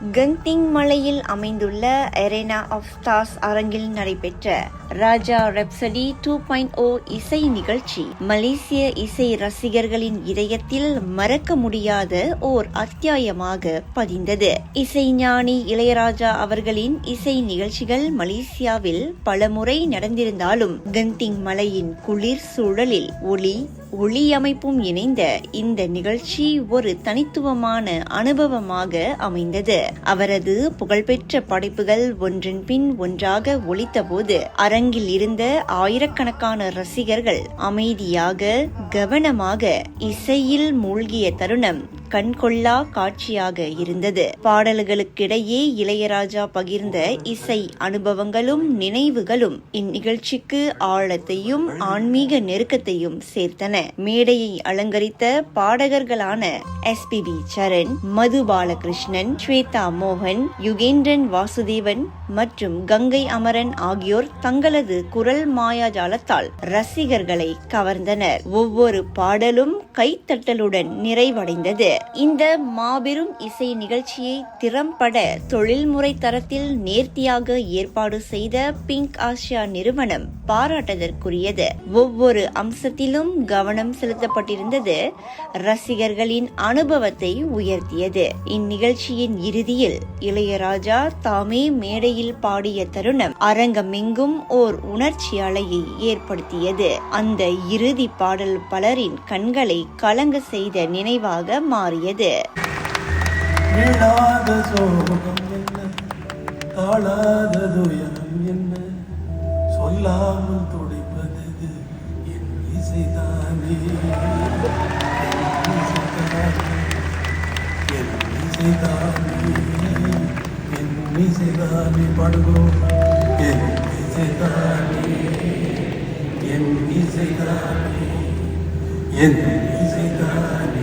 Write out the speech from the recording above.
கந்திங் மலையில் அமைந்துள்ள arena of stars அரங்கில் நடைபெற்ற ராஜா ரெப்சடி 2.0 இசை நிகழ்ச்சி மலேசிய இசை ரசிகர்களின் இதயத்தில் மறக்க முடியாத ஓர் அத்தியாயமாக பதிந்தது. இசைஞானி இளையராஜா அவர்களின் இசை நிகழ்ச்சிகள் மலேசியாவில் பலமுறை நடந்திருந்தாலும் கந்திங் மலையின் குளிர் சூழலில் ஒளி அமைப்பும் இணைந்த இந்த நிகழ்ச்சி ஒரு தனித்துவமான அனுபவமாக அமைந்தது. அவரது புகழ்பெற்ற படைப்புகள் ஒன்றின் பின் ஒன்றாக ஒலித்தபோது அரங்கில் இருந்த ஆயிரக்கணக்கான ரசிகர்கள் அமைதியாக கவனமாக இசையில் மூழ்கிய தருணம் கண்கொள்ளா காட்சியாக இருந்தது. பாடல்களுக்கிடையே இளையராஜா பகிர்ந்த இசை அனுபவங்களும் நினைவுகளும் இந்நிகழ்ச்சிக்கு ஆழத்தையும் ஆன்மீக நெருக்கத்தையும் சேர்த்தன. மேடையை அலங்கரித்த பாடகர்களான எஸ்பிபி சரண், மது பாலகிருஷ்ணன், ஸ்வேதா மோகன், யுகேந்திரன் வாசுதேவன் மற்றும் கங்கை அமரன் ஆகியோர் தங்களது குரல் மாயாஜாலத்தால் ரசிகர்களை கவர்ந்தனர். ஒவ்வொரு பாடலும் கைத்தட்டலுடன் நிறைவடைந்தது. இந்த மாபெரும் இசை நிகழ்ச்சியை திறம்பட தொழில்முறை தரத்தில் நேர்த்தியாக ஏற்பாடு செய்த பிங்க் ஆசியா நிறுவனம் பாராட்டதற்குரியது. ஒவ்வொரு அம்சத்திலும் கவனம் செலுத்தப்பட்டிருந்தது ரசிகர்களின் அனுபவத்தை உயர்த்தியது. இந்நிகழ்ச்சியின் இறுதியில் இளையராஜா தாமே மேடையில் பாடிய தருணம் அரங்கமெங்கும் ஓர் உணர்ச்சி அலையை ஏற்படுத்தியது. அந்த இறுதி பாடல் பலரின் கண்களை கலங்க செய்த நினைவாக மாறியது. சொல்லாமல் துடைப்பது என் இசைதானே, என் இசைதானே பாடுகிறோம். என் இசைதானே, என் இசைதானே, என் இசைதானே.